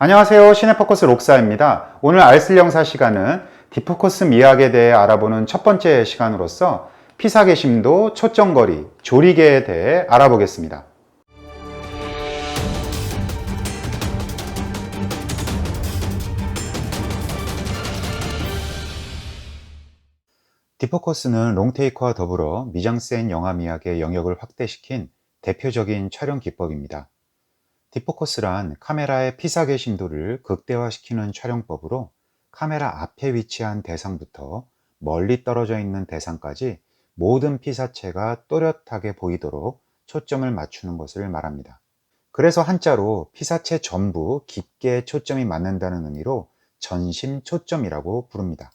안녕하세요. 시네포커스 록사입니다. 오늘 알쓸영사 시간은 디포커스 미학에 대해 알아보는 첫 번째 시간으로서 피사계심도, 초점거리, 조리개에 대해 알아보겠습니다. 디포커스는 롱테이크와 더불어 미장센 영화 미학의 영역을 확대시킨 대표적인 촬영 기법입니다. 디포커스란 카메라의 피사계 심도를 극대화시키는 촬영법으로 카메라 앞에 위치한 대상부터 멀리 떨어져 있는 대상까지 모든 피사체가 또렷하게 보이도록 초점을 맞추는 것을 말합니다. 그래서 한자로 피사체 전부 깊게 초점이 맞는다는 의미로 전심 초점이라고 부릅니다.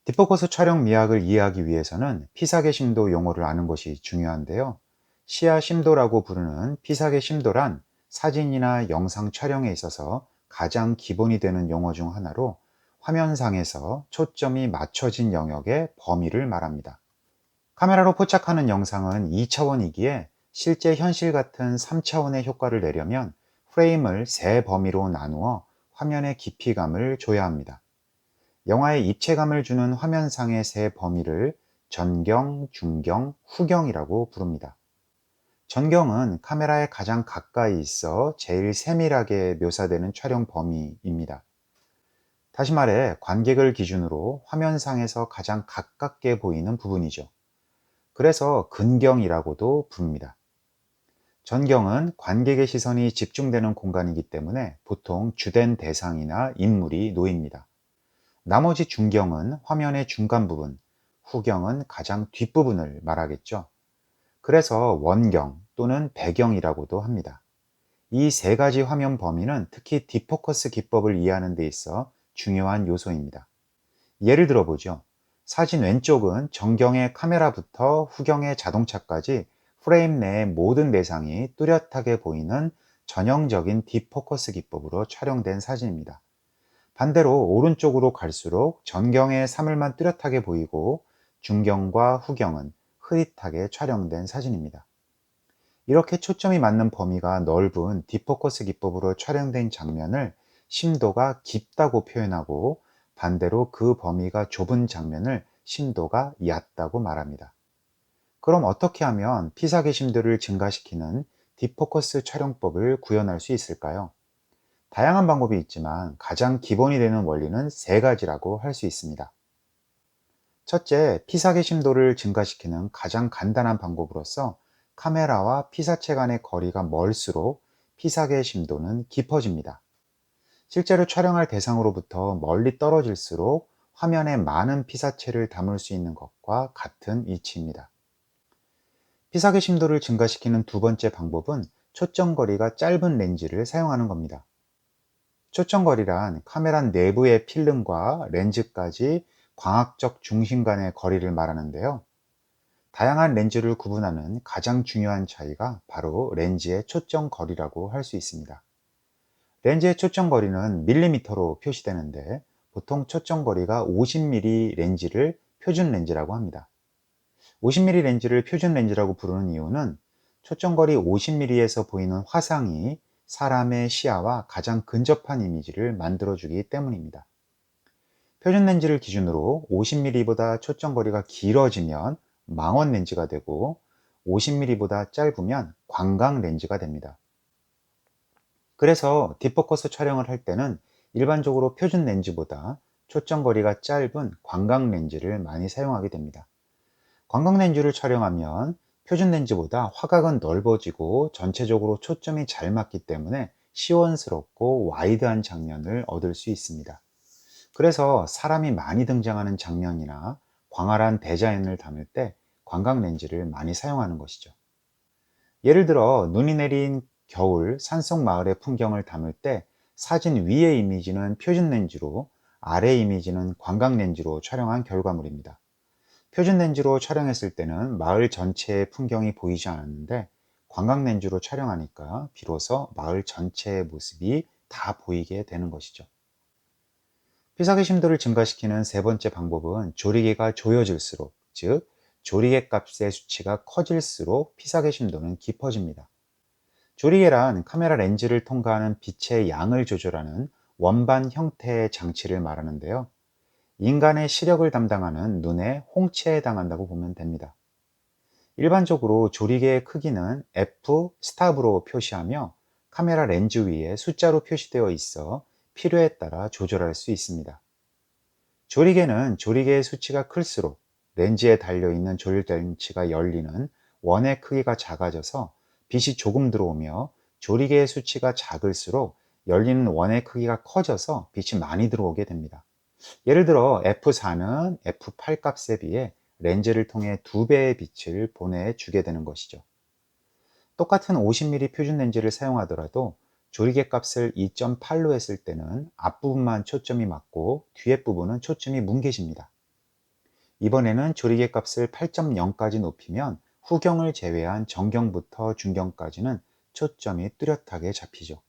디포커스 촬영 미학을 이해하기 위해서는 피사계 심도 용어를 아는 것이 중요한데요. 시야 심도라고 부르는 피사계 심도란 사진이나 영상 촬영에 있어서 가장 기본이 되는 용어 중 하나로 화면상에서 초점이 맞춰진 영역의 범위를 말합니다. 카메라로 포착하는 영상은 2차원이기에 실제 현실 같은 3차원의 효과를 내려면 프레임을 세 범위로 나누어 화면의 깊이감을 줘야 합니다. 영화에 입체감을 주는 화면상의 세 범위를 전경, 중경, 후경이라고 부릅니다. 전경은 카메라에 가장 가까이 있어 제일 세밀하게 묘사되는 촬영 범위입니다. 다시 말해 관객을 기준으로 화면상에서 가장 가깝게 보이는 부분이죠. 그래서 근경이라고도 부릅니다. 전경은 관객의 시선이 집중되는 공간이기 때문에 보통 주된 대상이나 인물이 놓입니다. 나머지 중경은 화면의 중간 부분, 후경은 가장 뒷부분을 말하겠죠. 그래서 원경 또는 배경이라고도 합니다. 이 세 가지 화면 범위는 특히 디포커스 기법을 이해하는 데 있어 중요한 요소입니다. 예를 들어 보죠. 사진 왼쪽은 전경의 카메라부터 후경의 자동차까지 프레임 내의 모든 대상이 뚜렷하게 보이는 전형적인 디포커스 기법으로 촬영된 사진입니다. 반대로 오른쪽으로 갈수록 전경의 사물만 뚜렷하게 보이고 중경과 후경은 흐릿하게 촬영된 사진입니다. 이렇게 초점이 맞는 범위가 넓은 디포커스 기법으로 촬영된 장면을 심도가 깊다고 표현하고 반대로 그 범위가 좁은 장면을 심도가 얕다고 말합니다. 그럼 어떻게 하면 피사계 심도를 증가시키는 디포커스 촬영법을 구현할 수 있을까요? 다양한 방법이 있지만 가장 기본이 되는 원리는 세 가지라고 할 수 있습니다. 첫째, 피사계 심도를 증가시키는 가장 간단한 방법으로서 카메라와 피사체 간의 거리가 멀수록 피사계 심도는 깊어집니다. 실제로 촬영할 대상으로부터 멀리 떨어질수록 화면에 많은 피사체를 담을 수 있는 것과 같은 이치입니다. 피사계 심도를 증가시키는 두 번째 방법은 초점거리가 짧은 렌즈를 사용하는 겁니다. 초점거리란 카메라 내부의 필름과 렌즈까지 광학적 중심 간의 거리를 말하는데요. 다양한 렌즈를 구분하는 가장 중요한 차이가 바로 렌즈의 초점거리라고 할 수 있습니다. 렌즈의 초점거리는 밀리미터로 표시되는데 보통 초점거리가 50mm 렌즈를 표준 렌즈라고 합니다. 50mm 렌즈를 표준 렌즈라고 부르는 이유는 초점거리 50mm에서 보이는 화상이 사람의 시야와 가장 근접한 이미지를 만들어주기 때문입니다. 표준 렌즈를 기준으로 50mm보다 초점거리가 길어지면 망원 렌즈가 되고 50mm보다 짧으면 광각 렌즈가 됩니다. 그래서 디포커스 촬영을 할 때는 일반적으로 표준 렌즈보다 초점거리가 짧은 광각 렌즈를 많이 사용하게 됩니다. 광각 렌즈를 촬영하면 표준 렌즈보다 화각은 넓어지고 전체적으로 초점이 잘 맞기 때문에 시원스럽고 와이드한 장면을 얻을 수 있습니다. 그래서 사람이 많이 등장하는 장면이나 광활한 대자연을 담을 때 광각 렌즈를 많이 사용하는 것이죠. 예를 들어 눈이 내린 겨울 산속 마을의 풍경을 담을 때 사진 위의 이미지는 표준 렌즈로 아래 이미지는 광각 렌즈로 촬영한 결과물입니다. 표준 렌즈로 촬영했을 때는 마을 전체의 풍경이 보이지 않았는데 광각 렌즈로 촬영하니까 비로소 마을 전체의 모습이 다 보이게 되는 것이죠. 피사계 심도를 증가시키는 세 번째 방법은 조리개가 조여질수록, 즉 조리개 값의 수치가 커질수록 피사계 심도는 깊어집니다. 조리개란 카메라 렌즈를 통과하는 빛의 양을 조절하는 원반 형태의 장치를 말하는데요. 인간의 시력을 담당하는 눈의 홍채에 해당한다고 보면 됩니다. 일반적으로 조리개의 크기는 f 스탑으로 표시하며 카메라 렌즈 위에 숫자로 표시되어 있어 필요에 따라 조절할 수 있습니다. 조리개는 조리개의 수치가 클수록 렌즈에 달려있는 조립장치가 열리는 원의 크기가 작아져서 빛이 조금 들어오며, 조리개의 수치가 작을수록 열리는 원의 크기가 커져서 빛이 많이 들어오게 됩니다. 예를 들어 f4는 f8 값에 비해 렌즈를 통해 2배의 빛을 보내주게 되는 것이죠. 똑같은 50mm 표준 렌즈를 사용하더라도 조리개 값을 2.8로 했을 때는 앞부분만 초점이 맞고 뒤에 부분은 초점이 뭉개집니다. 이번에는 조리개 값을 8.0까지 높이면 후경을 제외한 정경부터 중경까지는 초점이 뚜렷하게 잡히죠.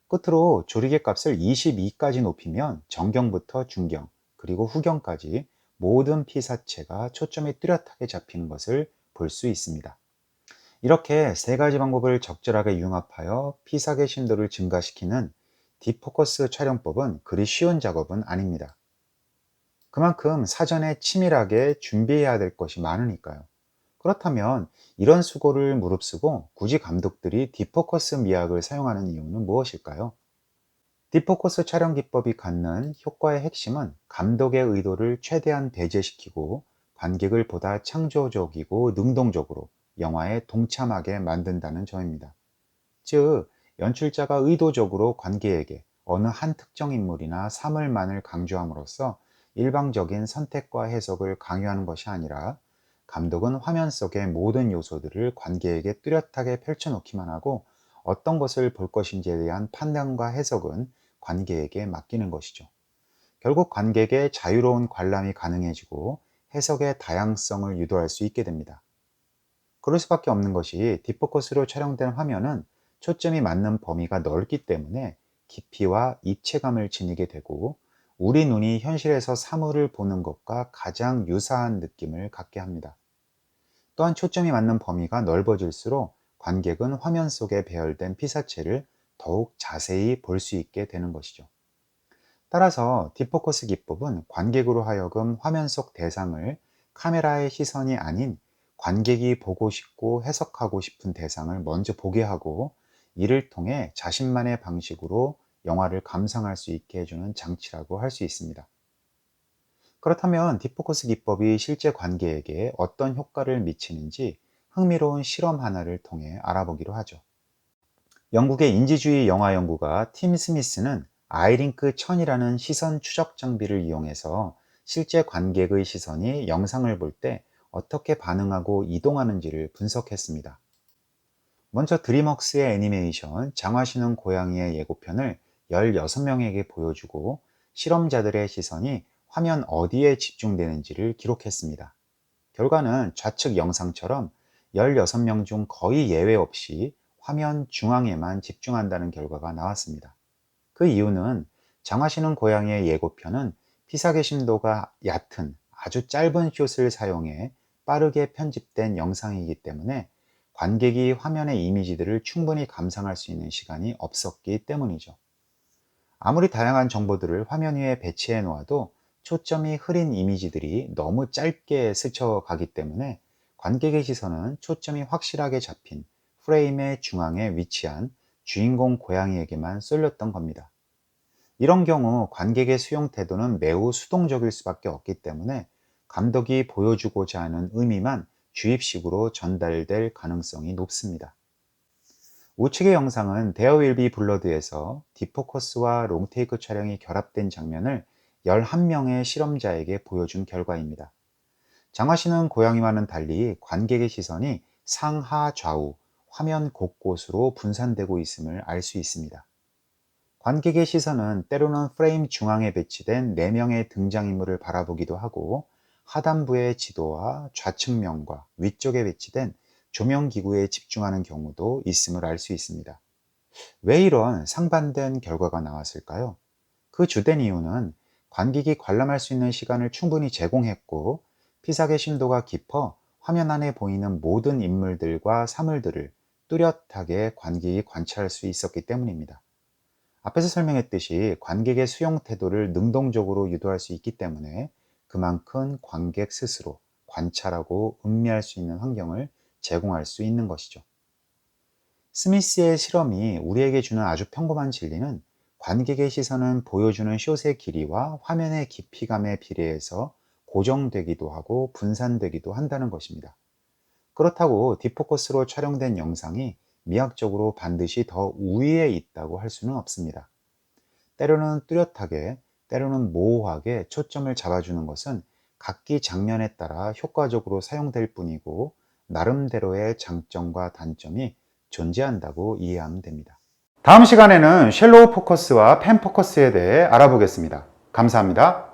끝으로 조리개 값을 22까지 높이면 정경부터 중경, 그리고 후경까지 모든 피사체가 초점이 뚜렷하게 잡히는 것을 볼 수 있습니다. 이렇게 세 가지 방법을 적절하게 융합하여 피사계 심도를 증가시키는 딥포커스 촬영법은 그리 쉬운 작업은 아닙니다. 그만큼 사전에 치밀하게 준비해야 될 것이 많으니까요. 그렇다면 이런 수고를 무릅쓰고 굳이 감독들이 딥포커스 미학을 사용하는 이유는 무엇일까요? 딥포커스 촬영 기법이 갖는 효과의 핵심은 감독의 의도를 최대한 배제시키고 관객을 보다 창조적이고 능동적으로 영화에 동참하게 만든다는 점입니다. 즉, 연출자가 의도적으로 관객에게 어느 한 특정 인물이나 사물만을 강조함으로써 일방적인 선택과 해석을 강요하는 것이 아니라, 감독은 화면 속의 모든 요소들을 관객에게 뚜렷하게 펼쳐놓기만 하고 어떤 것을 볼 것인지에 대한 판단과 해석은 관객에게 맡기는 것이죠. 결국 관객의 자유로운 관람이 가능해지고 해석의 다양성을 유도할 수 있게 됩니다. 그럴 수밖에 없는 것이, 딥포커스로 촬영된 화면은 초점이 맞는 범위가 넓기 때문에 깊이와 입체감을 지니게 되고, 우리 눈이 현실에서 사물을 보는 것과 가장 유사한 느낌을 갖게 합니다. 또한 초점이 맞는 범위가 넓어질수록 관객은 화면 속에 배열된 피사체를 더욱 자세히 볼 수 있게 되는 것이죠. 따라서 딥포커스 기법은 관객으로 하여금 화면 속 대상을 카메라의 시선이 아닌 관객이 보고 싶고 해석하고 싶은 대상을 먼저 보게 하고, 이를 통해 자신만의 방식으로 영화를 감상할 수 있게 해주는 장치라고 할 수 있습니다. 그렇다면 딥포커스 기법이 실제 관객에게 어떤 효과를 미치는지 흥미로운 실험 하나를 통해 알아보기로 하죠. 영국의 인지주의 영화 연구가 팀 스미스는 아이링크 1000이라는 시선 추적 장비를 이용해서 실제 관객의 시선이 영상을 볼 때 어떻게 반응하고 이동하는지를 분석했습니다. 먼저 드림웍스의 애니메이션 장화시는 고양이의 예고편을 16명에게 보여주고 실험자들의 시선이 화면 어디에 집중되는지를 기록했습니다. 결과는 좌측 영상처럼 16명 중 거의 예외 없이 화면 중앙에만 집중한다는 결과가 나왔습니다. 그 이유는 장화시는 고양이의 예고편은 피사계 심도가 얕은 아주 짧은 숏을 사용해 빠르게 편집된 영상이기 때문에 관객이 화면의 이미지들을 충분히 감상할 수 있는 시간이 없었기 때문이죠. 아무리 다양한 정보들을 화면 위에 배치해 놓아도 초점이 흐린 이미지들이 너무 짧게 스쳐가기 때문에 관객의 시선은 초점이 확실하게 잡힌 프레임의 중앙에 위치한 주인공 고양이에게만 쏠렸던 겁니다. 이런 경우 관객의 수용 태도는 매우 수동적일 수밖에 없기 때문에 감독이 보여주고자 하는 의미만 주입식으로 전달될 가능성이 높습니다. 우측의 영상은 데어 윌 비 블러드에서 딥포커스와 롱테이크 촬영이 결합된 장면을 11명의 실험자에게 보여준 결과입니다. 장화시는 고양이와는 달리 관객의 시선이 상하 좌우 화면 곳곳으로 분산되고 있음을 알 수 있습니다. 관객의 시선은 때로는 프레임 중앙에 배치된 4명의 등장인물을 바라보기도 하고, 하단부의 지도와 좌측면과 위쪽에 배치된 조명기구에 집중하는 경우도 있음을 알 수 있습니다. 왜 이런 상반된 결과가 나왔을까요? 그 주된 이유는 관객이 관람할 수 있는 시간을 충분히 제공했고, 피사계 심도가 깊어 화면 안에 보이는 모든 인물들과 사물들을 뚜렷하게 관객이 관찰할 수 있었기 때문입니다. 앞에서 설명했듯이 관객의 수용 태도를 능동적으로 유도할 수 있기 때문에 그만큼 관객 스스로 관찰하고 음미할 수 있는 환경을 제공할 수 있는 것이죠. 스미스의 실험이 우리에게 주는 아주 평범한 진리는 관객의 시선은 보여주는 숏의 길이와 화면의 깊이감에 비례해서 고정되기도 하고 분산되기도 한다는 것입니다. 그렇다고 디포커스로 촬영된 영상이 미학적으로 반드시 더 우위에 있다고 할 수는 없습니다. 때로는 뚜렷하게, 때로는 모호하게 초점을 잡아주는 것은 각기 장면에 따라 효과적으로 사용될 뿐이고 나름대로의 장점과 단점이 존재한다고 이해하면 됩니다. 다음 시간에는 쉘로우 포커스와 펜 포커스에 대해 알아보겠습니다. 감사합니다.